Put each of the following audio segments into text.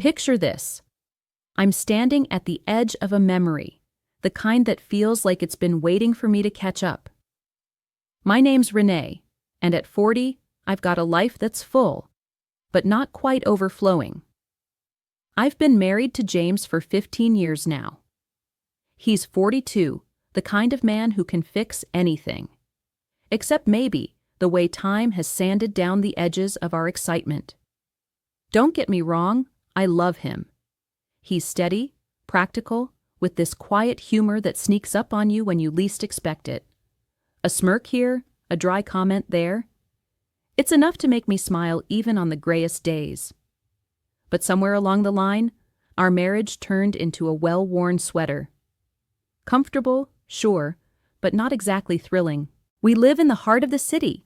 Picture this. I'm standing at the edge of a memory, the kind that feels like it's been waiting for me to catch up. My name's Renee, and at 40, I've got a life that's full, but not quite overflowing. I've been married to James for 15 years now. He's 42, the kind of man who can fix anything. Except maybe the way time has sanded down the edges of our excitement. Don't get me wrong, I love him. He's steady, practical, with this quiet humor that sneaks up on you when you least expect it. A smirk here, a dry comment there. It's enough to make me smile even on the grayest days. But somewhere along the line, our marriage turned into a well-worn sweater. Comfortable, sure, but not exactly thrilling. We live in the heart of the city,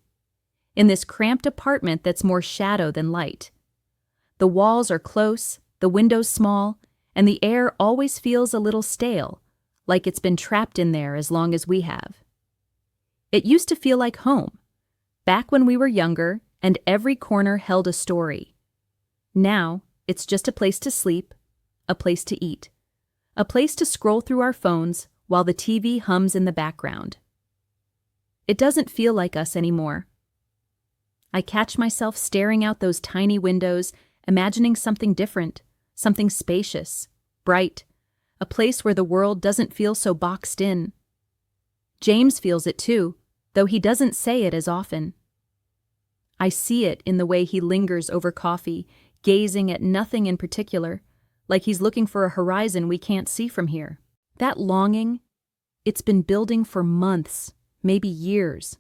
in this cramped apartment that's more shadow than light. The walls are close, the windows small, and the air always feels a little stale, like it's been trapped in there as long as we have. It used to feel like home, back when we were younger and every corner held a story. Now, it's just a place to sleep, a place to eat, a place to scroll through our phones while the TV hums in the background. It doesn't feel like us anymore. I catch myself staring out those tiny windows, imagining something different, something spacious, bright, a place where the world doesn't feel so boxed in. James feels it too, though he doesn't say it as often. I see it in the way he lingers over coffee, gazing at nothing in particular, like he's looking for a horizon we can't see from here. That longing, it's been building for months, maybe years.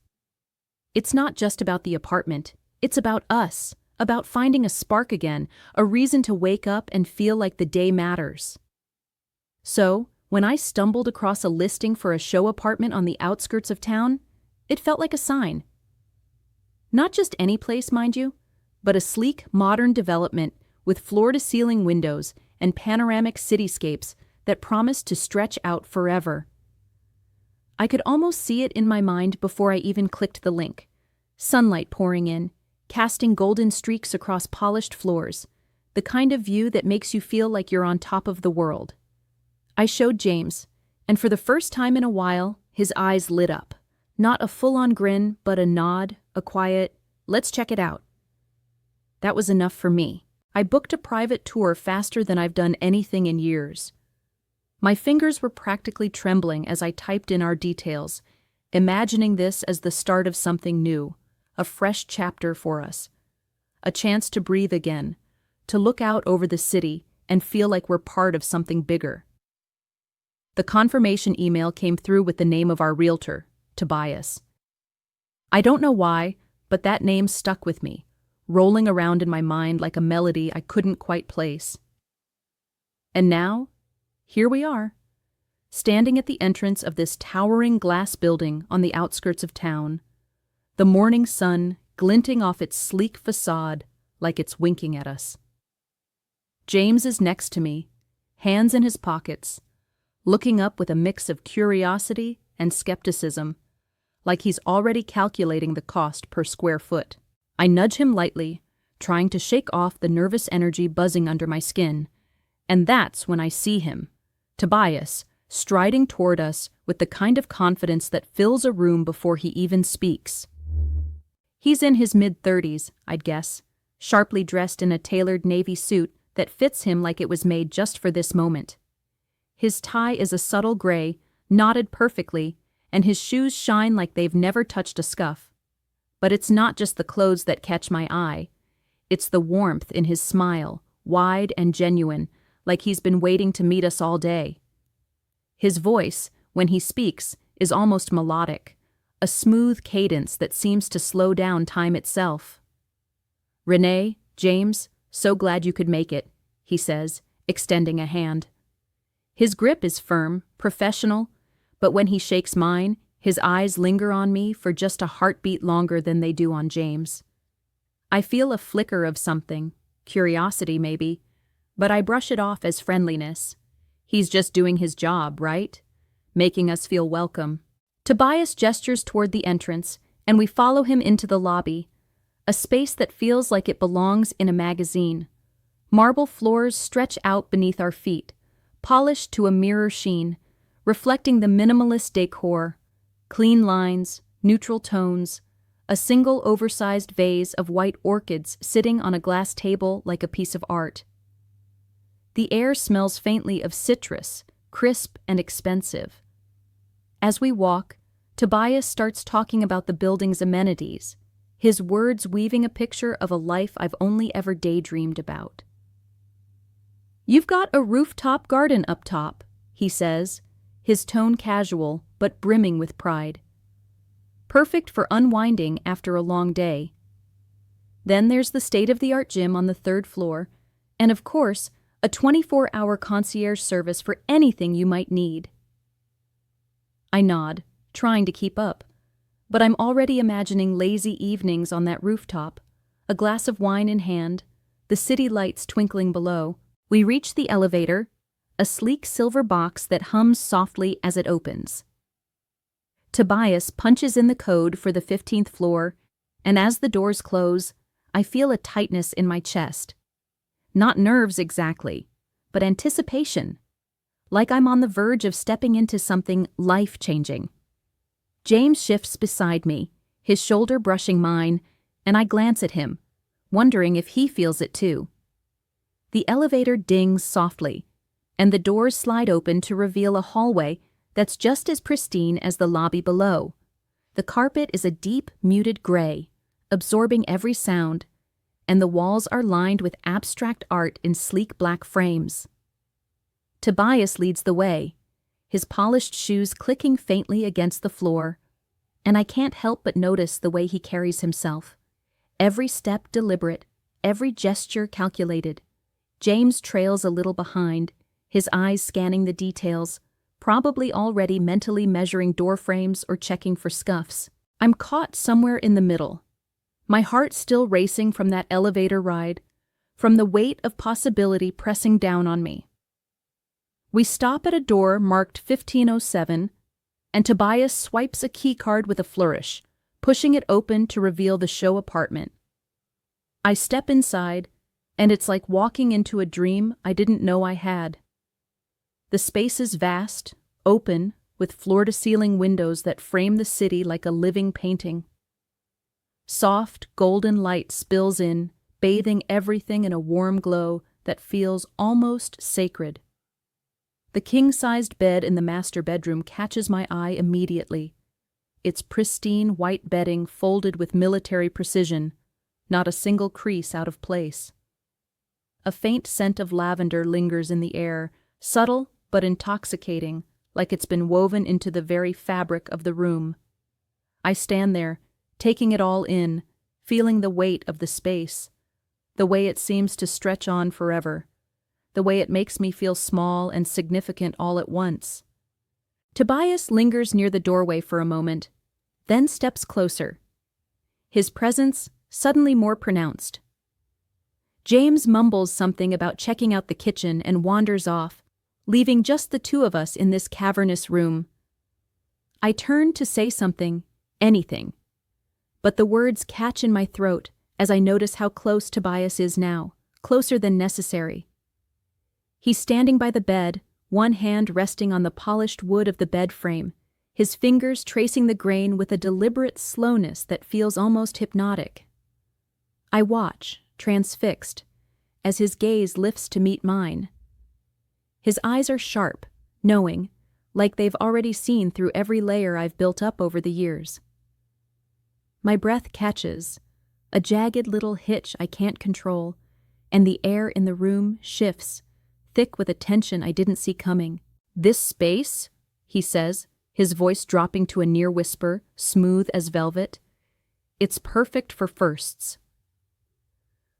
It's not just about the apartment, it's about us, about finding a spark again, a reason to wake up and feel like the day matters. So, when I stumbled across a listing for a show apartment on the outskirts of town, it felt like a sign. Not just any place, mind you, but a sleek, modern development with floor-to-ceiling windows and panoramic cityscapes that promised to stretch out forever. I could almost see it in my mind before I even clicked the link. Sunlight pouring in, casting golden streaks across polished floors, the kind of view that makes you feel like you're on top of the world. I showed James, and for the first time in a while, his eyes lit up. Not a full-on grin, but a nod, a quiet, "Let's check it out." That was enough for me. I booked a private tour faster than I've done anything in years. My fingers were practically trembling as I typed in our details, imagining this as the start of something new, a fresh chapter for us. A chance to breathe again, to look out over the city and feel like we're part of something bigger. The confirmation email came through with the name of our realtor, Tobias. I don't know why, but that name stuck with me, rolling around in my mind like a melody I couldn't quite place. And now, here we are, standing at the entrance of this towering glass building on the outskirts of town, the morning sun glinting off its sleek facade like it's winking at us. James is next to me, hands in his pockets, looking up with a mix of curiosity and skepticism, like he's already calculating the cost per square foot. I nudge him lightly, trying to shake off the nervous energy buzzing under my skin, and that's when I see him, Tobias, striding toward us with the kind of confidence that fills a room before he even speaks. He's in his mid-30s, I'd guess, sharply dressed in a tailored navy suit that fits him like it was made just for this moment. His tie is a subtle gray, knotted perfectly, and his shoes shine like they've never touched a scuff. But it's not just the clothes that catch my eye. It's the warmth in his smile, wide and genuine, like he's been waiting to meet us all day. His voice, when he speaks, is almost melodic, a smooth cadence that seems to slow down time itself. "Renee, James, so glad you could make it," he says, extending a hand. His grip is firm, professional, but when he shakes mine, his eyes linger on me for just a heartbeat longer than they do on James. I feel a flicker of something, curiosity maybe, but I brush it off as friendliness. He's just doing his job, right? Making us feel welcome. Tobias gestures toward the entrance, and we follow him into the lobby, a space that feels like it belongs in a magazine. Marble floors stretch out beneath our feet, polished to a mirror sheen, reflecting the minimalist decor, clean lines, neutral tones, a single oversized vase of white orchids sitting on a glass table like a piece of art. The air smells faintly of citrus, crisp and expensive. As we walk, Tobias starts talking about the building's amenities, his words weaving a picture of a life I've only ever daydreamed about. "You've got a rooftop garden up top," he says, his tone casual but brimming with pride. "Perfect for unwinding after a long day. Then there's the state-of-the-art gym on the 3rd floor, and of course, a 24-hour concierge service for anything you might need." I nod, trying to keep up, but I'm already imagining lazy evenings on that rooftop, a glass of wine in hand, the city lights twinkling below. We reach the elevator, a sleek silver box that hums softly as it opens. Tobias punches in the code for the 15th floor, and as the doors close, I feel a tightness in my chest. Not nerves exactly, but anticipation, like I'm on the verge of stepping into something life-changing. James shifts beside me, his shoulder brushing mine, and I glance at him, wondering if he feels it too. The elevator dings softly, and the doors slide open to reveal a hallway that's just as pristine as the lobby below. The carpet is a deep, muted gray, absorbing every sound, and the walls are lined with abstract art in sleek black frames. Tobias leads the way, his polished shoes clicking faintly against the floor, and I can't help but notice the way he carries himself. Every step deliberate, every gesture calculated. James trails a little behind, his eyes scanning the details, probably already mentally measuring door frames or checking for scuffs. I'm caught somewhere in the middle, my heart still racing from that elevator ride, from the weight of possibility pressing down on me. We stop at a door marked 1507, and Tobias swipes a keycard with a flourish, pushing it open to reveal the show apartment. I step inside, and it's like walking into a dream I didn't know I had. The space is vast, open, with floor-to-ceiling windows that frame the city like a living painting. Soft, golden light spills in, bathing everything in a warm glow that feels almost sacred. The king-sized bed in the master bedroom catches my eye immediately, its pristine white bedding folded with military precision, not a single crease out of place. A faint scent of lavender lingers in the air, subtle but intoxicating, like it's been woven into the very fabric of the room. I stand there, taking it all in, feeling the weight of the space, the way it seems to stretch on forever, the way it makes me feel small and significant all at once. Tobias lingers near the doorway for a moment, then steps closer, his presence suddenly more pronounced. James mumbles something about checking out the kitchen and wanders off, leaving just the two of us in this cavernous room. I turn to say something, anything, but the words catch in my throat as I notice how close Tobias is now, closer than necessary. He's standing by the bed, one hand resting on the polished wood of the bed frame, his fingers tracing the grain with a deliberate slowness that feels almost hypnotic. I watch, transfixed, as his gaze lifts to meet mine. His eyes are sharp, knowing, like they've already seen through every layer I've built up over the years. My breath catches, a jagged little hitch I can't control, and the air in the room shifts, thick with a tension I didn't see coming. "This space," he says, his voice dropping to a near whisper, smooth as velvet, "it's perfect for firsts."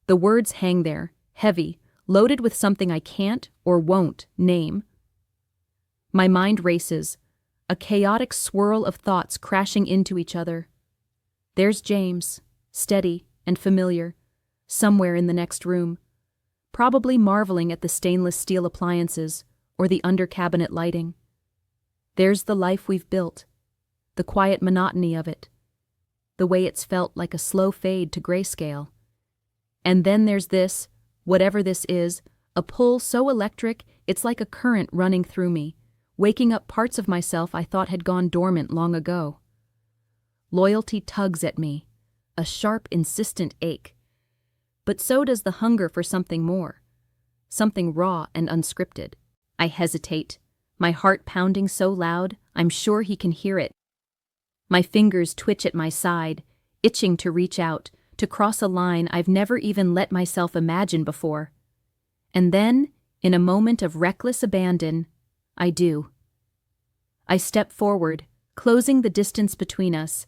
The words hang there, heavy, loaded with something I can't or won't name. My mind races, a chaotic swirl of thoughts crashing into each other. There's James, steady and familiar, somewhere in the next room, probably marveling at the stainless steel appliances or the under-cabinet lighting. There's the life we've built, the quiet monotony of it, the way it's felt like a slow fade to grayscale. And then there's this, Whatever this is, a pull so electric it's like a current running through me, waking up parts of myself I thought had gone dormant long ago. Loyalty tugs at me, a sharp, insistent ache. But so does the hunger for something more, something raw and unscripted. I hesitate, my heart pounding so loud I'm sure he can hear it. My fingers twitch at my side, itching to reach out, to cross a line I've never even let myself imagine before. And then, in a moment of reckless abandon, I do. I step forward, closing the distance between us,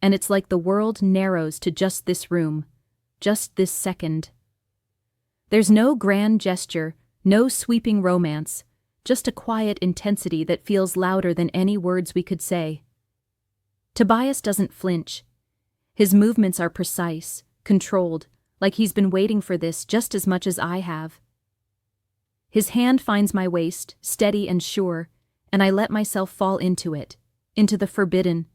and it's like the world narrows to just this room, just this second. There's no grand gesture, no sweeping romance, just a quiet intensity that feels louder than any words we could say. Tobias doesn't flinch. His movements are precise, controlled, like he's been waiting for this just as much as I have. His hand finds my waist, steady and sure, and I let myself fall into it, into the forbidden,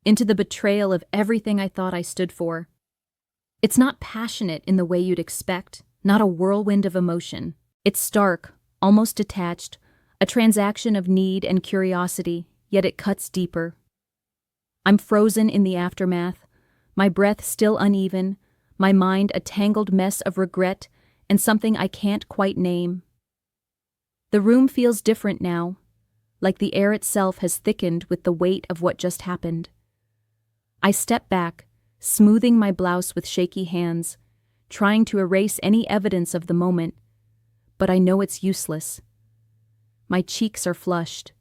into the betrayal of everything I thought I stood for. It's not passionate in the way you'd expect, not a whirlwind of emotion. It's stark, almost detached, a transaction of need and curiosity, yet it cuts deeper. I'm frozen in the aftermath, my breath still uneven, my mind a tangled mess of regret and something I can't quite name. The room feels different now, like the air itself has thickened with the weight of what just happened. I step back, smoothing my blouse with shaky hands, trying to erase any evidence of the moment, but I know it's useless. My cheeks are flushed,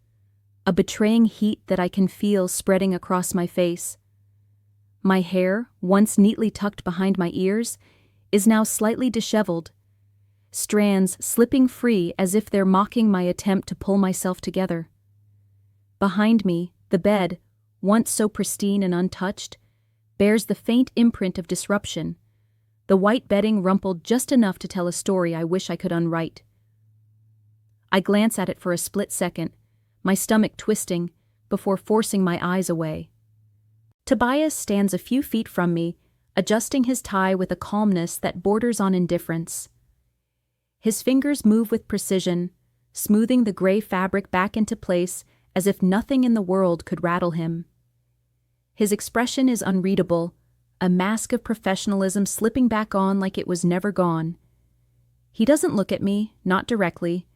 a betraying heat that I can feel spreading across my face. My hair, once neatly tucked behind my ears, is now slightly disheveled, strands slipping free as if they're mocking my attempt to pull myself together. Behind me, the bed, once so pristine and untouched, bears the faint imprint of disruption, the white bedding rumpled just enough to tell a story I wish I could unwrite. I glance at it for a split second, my stomach twisting, before forcing my eyes away. Tobias stands a few feet from me, adjusting his tie with a calmness that borders on indifference. His fingers move with precision, smoothing the gray fabric back into place as if nothing in the world could rattle him. His expression is unreadable, a mask of professionalism slipping back on like it was never gone. He doesn't look at me, not directly,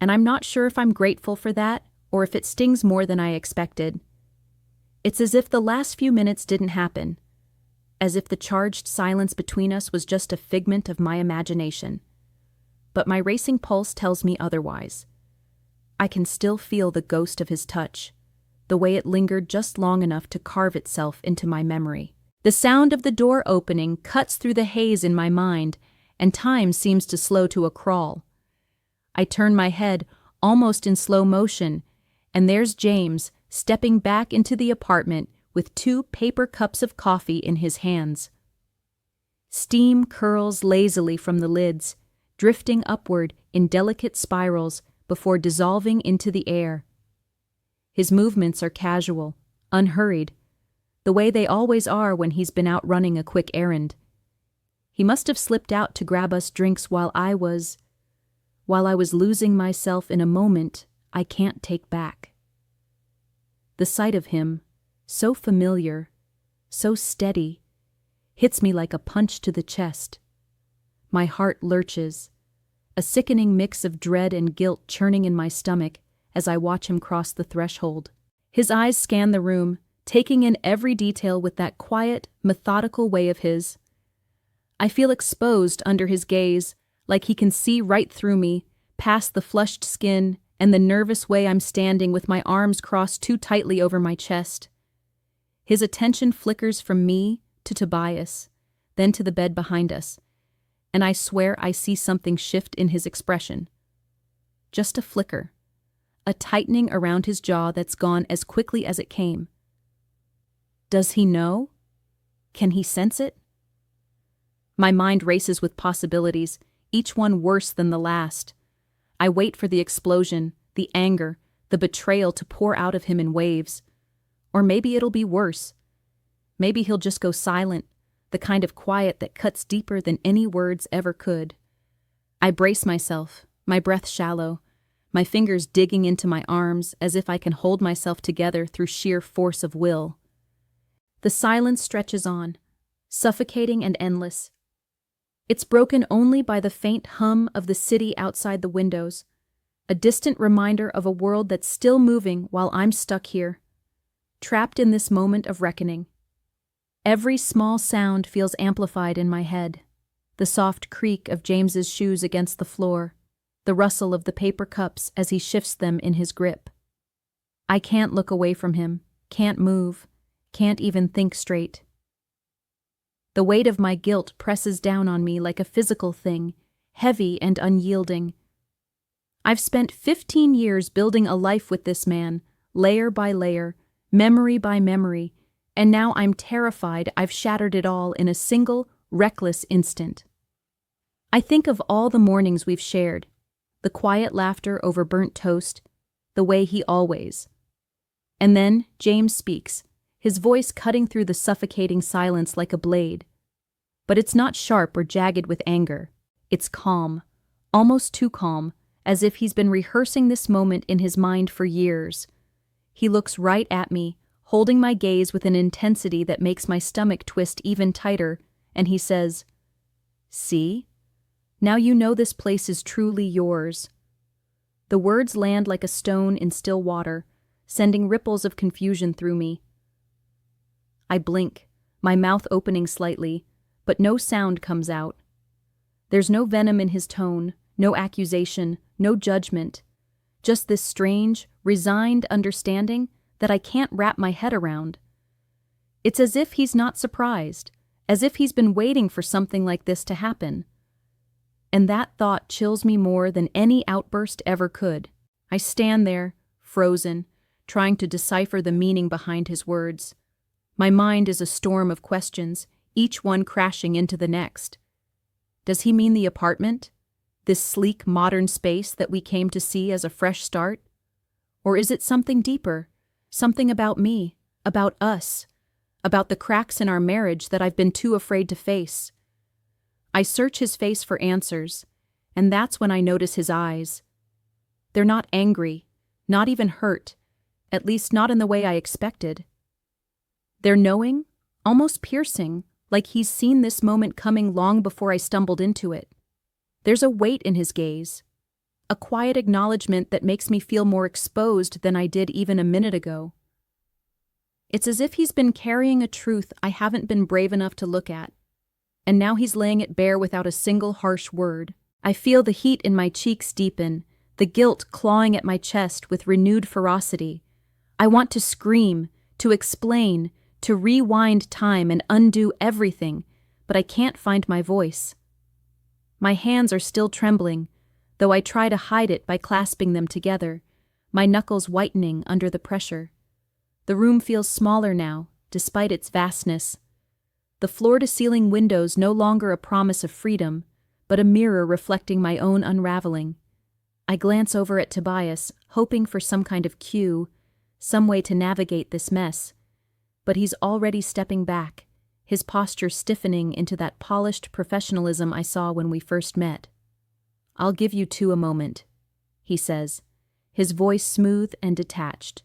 and I'm not sure if I'm grateful for that or if it stings more than I expected. It's as if the last few minutes didn't happen, as if the charged silence between us was just a figment of my imagination. But my racing pulse tells me otherwise. I can still feel the ghost of his touch, the way it lingered just long enough to carve itself into my memory. The sound of the door opening cuts through the haze in my mind, and time seems to slow to a crawl. I turn my head, almost in slow motion, and there's James, stepping back into the apartment with 2 paper cups of coffee in his hands. Steam curls lazily from the lids, drifting upward in delicate spirals before dissolving into the air. His movements are casual, unhurried, the way they always are when he's been out running a quick errand. He must have slipped out to grab us drinks while I was losing myself in a moment I can't take back. The sight of him, so familiar, so steady, hits me like a punch to the chest. My heart lurches, a sickening mix of dread and guilt churning in my stomach as I watch him cross the threshold. His eyes scan the room, taking in every detail with that quiet, methodical way of his. I feel exposed under his gaze, like he can see right through me, past the flushed skin and the nervous way I'm standing with my arms crossed too tightly over my chest. His attention flickers from me to Tobias, then to the bed behind us, and I swear I see something shift in his expression. Just a flicker, a tightening around his jaw that's gone as quickly as it came. Does he know? Can he sense it? My mind races with possibilities, each one worse than the last. I wait for the explosion, the anger, the betrayal to pour out of him in waves. Or maybe it'll be worse. Maybe he'll just go silent, the kind of quiet that cuts deeper than any words ever could. I brace myself, my breath shallow, my fingers digging into my arms as if I can hold myself together through sheer force of will. The silence stretches on, suffocating and endless. It's broken only by the faint hum of the city outside the windows, a distant reminder of a world that's still moving while I'm stuck here, trapped in this moment of reckoning. Every small sound feels amplified in my head. The soft creak of James's shoes against the floor, the rustle of the paper cups as he shifts them in his grip. I can't look away from him, can't move, can't even think straight. The weight of my guilt presses down on me like a physical thing, heavy and unyielding. I've spent 15 years building a life with this man, layer by layer, memory by memory, and now I'm terrified I've shattered it all in a single, reckless instant. I think of all the mornings we've shared, the quiet laughter over burnt toast, the way he always. And then James speaks, his voice cutting through the suffocating silence like a blade. But it's not sharp or jagged with anger. It's calm, almost too calm, as if he's been rehearsing this moment in his mind for years. He looks right at me, holding my gaze with an intensity that makes my stomach twist even tighter, and he says, "See? Now you know this place is truly yours." The words land like a stone in still water, sending ripples of confusion through me. I blink, my mouth opening slightly, but no sound comes out. There's no venom in his tone, no accusation, no judgment, just this strange, resigned understanding that I can't wrap my head around. It's as if he's not surprised, as if he's been waiting for something like this to happen. And that thought chills me more than any outburst ever could. I stand there, frozen, trying to decipher the meaning behind his words. My mind is a storm of questions, each one crashing into the next. Does he mean the apartment? This sleek, modern space that we came to see as a fresh start? Or is it something deeper, something about me, about us, about the cracks in our marriage that I've been too afraid to face? I search his face for answers, and that's when I notice his eyes. They're not angry, not even hurt, at least not in the way I expected. They're knowing, almost piercing, like he's seen this moment coming long before I stumbled into it. There's a weight in his gaze, a quiet acknowledgement that makes me feel more exposed than I did even a minute ago. It's as if he's been carrying a truth I haven't been brave enough to look at, and now he's laying it bare without a single harsh word. I feel the heat in my cheeks deepen, the guilt clawing at my chest with renewed ferocity. I want to scream, to explain, to rewind time and undo everything, but I can't find my voice. My hands are still trembling, though I try to hide it by clasping them together, my knuckles whitening under the pressure. The room feels smaller now, despite its vastness. The floor-to-ceiling windows no longer a promise of freedom, but a mirror reflecting my own unraveling. I glance over at Tobias, hoping for some kind of cue, some way to navigate this mess. But he's already stepping back, his posture stiffening into that polished professionalism I saw when we first met. "I'll give you two a moment," he says, his voice smooth and detached,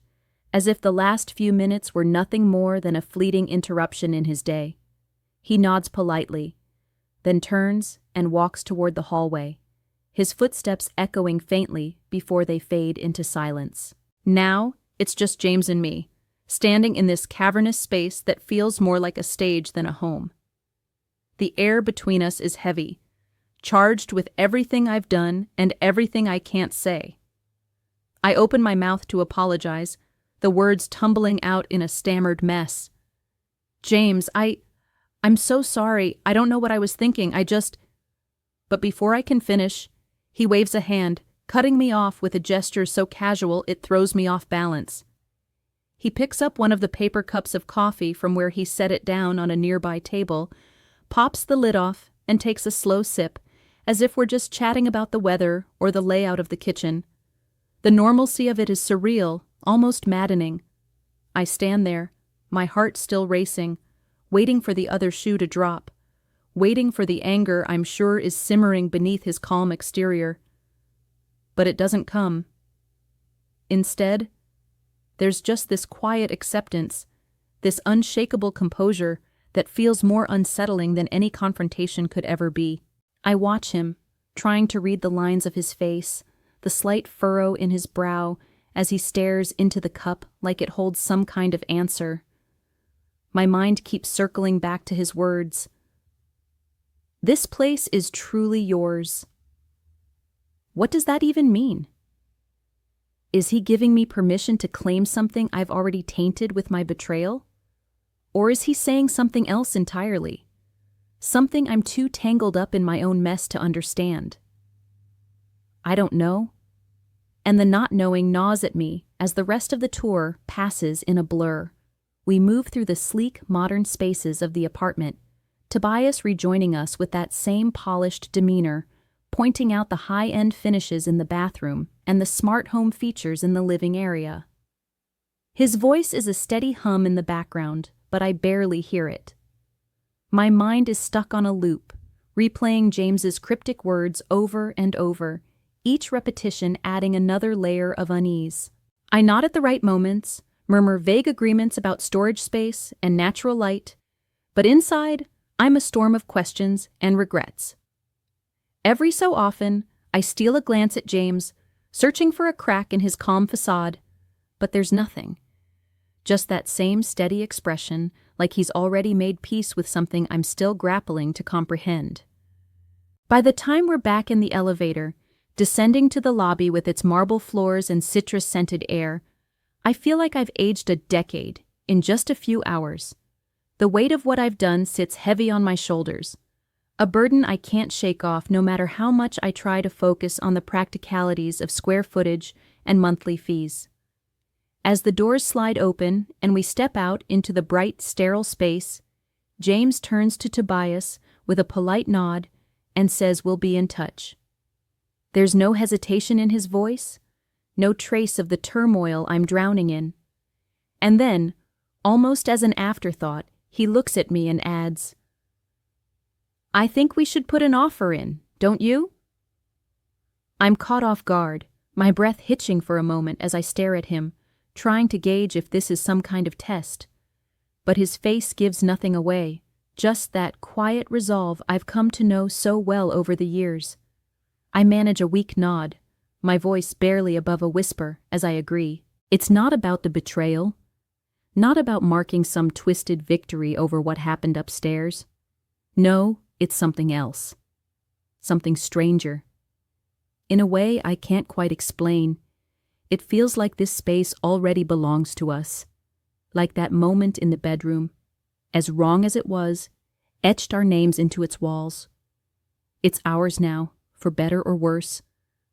as if the last few minutes were nothing more than a fleeting interruption in his day. He nods politely, then turns and walks toward the hallway, his footsteps echoing faintly before they fade into silence. Now, it's just James and me, standing in this cavernous space that feels more like a stage than a home. The air between us is heavy, charged with everything I've done and everything I can't say. I open my mouth to apologize, the words tumbling out in a stammered mess. "James, I'm so sorry. I don't know what I was thinking. But before I can finish, he waves a hand, cutting me off with a gesture so casual it throws me off balance. He picks up one of the paper cups of coffee from where he set it down on a nearby table, pops the lid off, and takes a slow sip, as if we're just chatting about the weather or the layout of the kitchen. The normalcy of it is surreal, almost maddening. I stand there, my heart still racing, waiting for the other shoe to drop, waiting for the anger I'm sure is simmering beneath his calm exterior. But it doesn't come. Instead, there's just this quiet acceptance, this unshakable composure that feels more unsettling than any confrontation could ever be. I watch him, trying to read the lines of his face, the slight furrow in his brow as he stares into the cup like it holds some kind of answer. My mind keeps circling back to his words. This place is truly yours. What does that even mean? Is he giving me permission to claim something I've already tainted with my betrayal? Or is he saying something else entirely? Something I'm too tangled up in my own mess to understand. I don't know. And the not knowing gnaws at me as the rest of the tour passes in a blur. We move through the sleek, modern spaces of the apartment, Tobias rejoining us with that same polished demeanor, pointing out the high-end finishes in the bathroom and the smart home features in the living area. His voice is a steady hum in the background, but I barely hear it. My mind is stuck on a loop, replaying James's cryptic words over and over, each repetition adding another layer of unease. I nod at the right moments, murmur vague agreements about storage space and natural light, but inside, I'm a storm of questions and regrets. Every so often, I steal a glance at James, searching for a crack in his calm facade, but there's nothing. Just that same steady expression, like he's already made peace with something I'm still grappling to comprehend. By the time we're back in the elevator, descending to the lobby with its marble floors and citrus-scented air, I feel like I've aged a decade in just a few hours. The weight of what I've done sits heavy on my shoulders, a burden I can't shake off no matter how much I try to focus on the practicalities of square footage and monthly fees. As the doors slide open and we step out into the bright, sterile space, James turns to Tobias with a polite nod and says we'll be in touch. There's no hesitation in his voice, no trace of the turmoil I'm drowning in. And then, almost as an afterthought, he looks at me and adds, I think we should put an offer in, don't you? I'm caught off guard, my breath hitching for a moment as I stare at him, trying to gauge if this is some kind of test. But his face gives nothing away, just that quiet resolve I've come to know so well over the years. I manage a weak nod, my voice barely above a whisper as I agree. It's not about the betrayal, not about marking some twisted victory over what happened upstairs. No, it's something else. Something stranger. In a way I can't quite explain, it feels like this space already belongs to us. Like that moment in the bedroom, as wrong as it was, etched our names into its walls. It's ours now, for better or worse,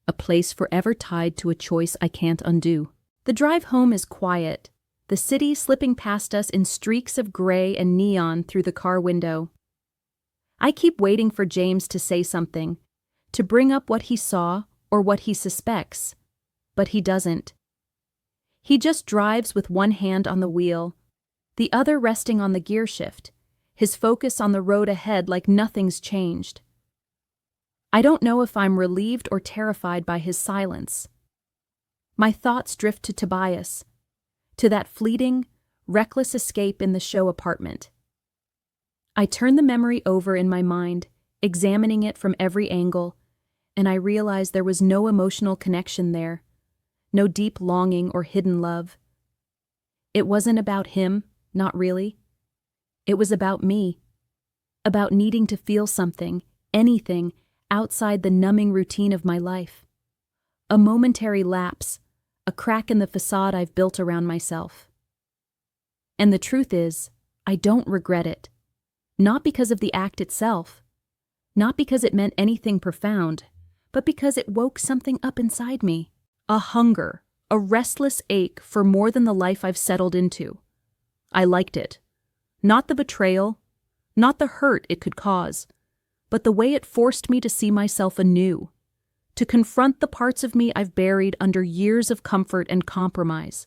a place forever tied to a choice I can't undo. The drive home is quiet, the city slipping past us in streaks of gray and neon through the car window. I keep waiting for James to say something, to bring up what he saw or what he suspects, but he doesn't. He just drives with one hand on the wheel, the other resting on the gear shift, his focus on the road ahead like nothing's changed. I don't know if I'm relieved or terrified by his silence. My thoughts drift to Tobias, to that fleeting, reckless escape in the show apartment. I turn the memory over in my mind, examining it from every angle, and I realize there was no emotional connection there, no deep longing or hidden love. It wasn't about him, not really. It was about me, about needing to feel something, anything, outside the numbing routine of my life. A momentary lapse, a crack in the facade I've built around myself. And the truth is, I don't regret it. Not because of the act itself, not because it meant anything profound, but because it woke something up inside me. A hunger, a restless ache for more than the life I've settled into. I liked it. Not the betrayal, not the hurt it could cause, but the way it forced me to see myself anew, to confront the parts of me I've buried under years of comfort and compromise.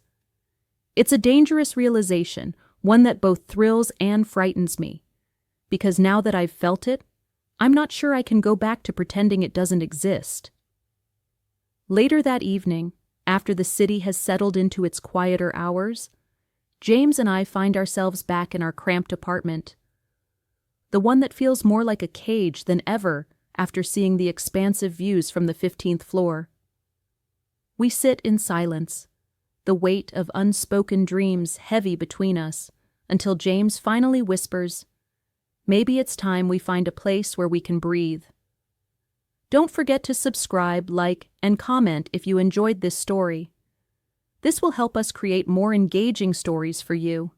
It's a dangerous realization, one that both thrills and frightens me, because now that I've felt it, I'm not sure I can go back to pretending it doesn't exist. Later that evening, after the city has settled into its quieter hours, James and I find ourselves back in our cramped apartment. The one that feels more like a cage than ever after seeing the expansive views from the 15th floor. We sit in silence, the weight of unspoken dreams heavy between us, until James finally whispers, "Maybe it's time we find a place where we can breathe." Don't forget to subscribe, like, and comment if you enjoyed this story. This will help us create more engaging stories for you.